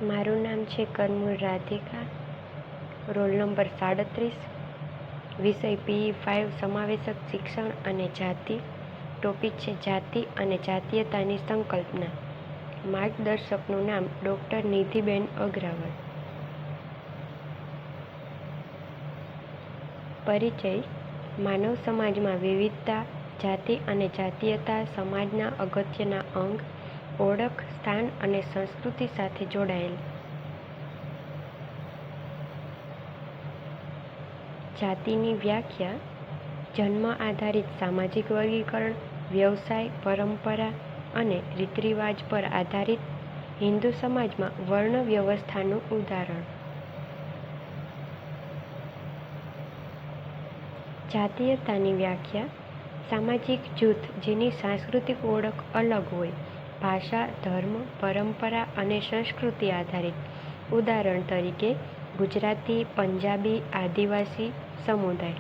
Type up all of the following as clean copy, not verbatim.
મારું નામ છે કરમૂળ રાધિકા, રોલ નંબર 37, વિષય PE5 સમાવેશક શિક્ષણ અને જાતિ. ટોપિક છે જાતિ અને જાતીયતાની સંકલ્પના. માર્ગદર્શકનું નામ ડૉક્ટર નિધિબેન અગ્રવાલ. પરિચય. માનવ સમાજમાં વિવિધતા, જાતિ અને જાતીયતા સમાજના અગત્યના અંગ, ઓળખ, સ્થાન અને સંસ્કૃતિ સાથે જોડાયેલ. જાતિની વ્યાખ્યા. જન્મ આધારિત સામાજિક વર્ગીકરણ, વ્યવસાય, પરંપરા અને રીતરિવાજ પર આધારિત. હિન્દુ સમાજમાં વર્ણ વ્યવસ્થાનું ઉદાહરણ. જાતીયતાની વ્યાખ્યા. સામાજિક જૂથ જેની સાંસ્કૃતિક ઓળખ અલગ હોય, ભાષા, ધર્મ, પરંપરા અને સંસ્કૃતિ આધારિત. ઉદાહરણ તરીકે ગુજરાતી, પંજાબી, આદિવાસી સમુદાય.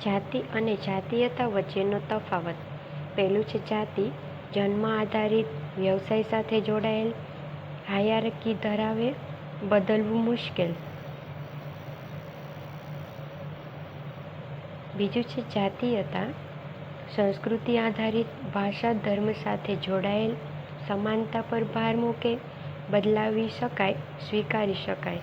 જાતિ અને જાતીયતા વચ્ચેનો તફાવત. પહેલું છે જાતિ. જન્મ આધારિત, વ્યવસાય સાથે જોડાયેલ, હાયરાર્કી ધરાવે, બદલવું મુશ્કેલ. બીજું છે જાતીયતા. સંસ્કૃતિ આધારિત, ભાષા, ધર્મ સાથે જોડાયેલ, સમાનતા પર ભાર મૂકે, બદલાવી શકાય, સ્વીકારી શકાય.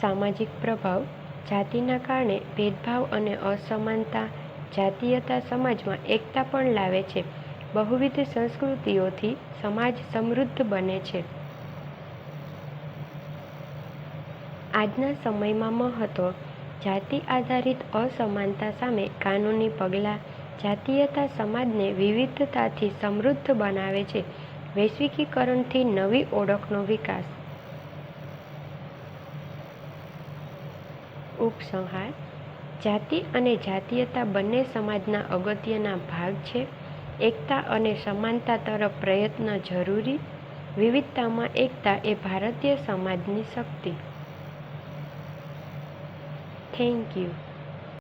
સામાજિક પ્રભાવ. જાતિના કારણે ભેદભાવ અને અસમાનતા. જાતીયતા સમાજમાં એકતા પણ લાવે છે. બહુવિધ સંસ્કૃતિઓથી સમાજ સમૃદ્ધ બને છે. આજના સમયમાં મહત્વ. જાતિ આધારિત અસમાનતા સામે કાનૂની પગલાં. જાતીયતા સમાજને વિવિધતાથી સમૃદ્ધ બનાવે છે. વૈશ્વિકીકરણથી નવી ઓળખનો વિકાસ. ઉપસંહાર. જાતિ અને જાતીયતા બંને સમાજના અગત્યના ભાગ છે. એકતા અને સમાનતા તરફ પ્રયત્ન જરૂરી. વિવિધતામાં એકતા એ ભારતીય સમાજની શક્તિ. Thank you.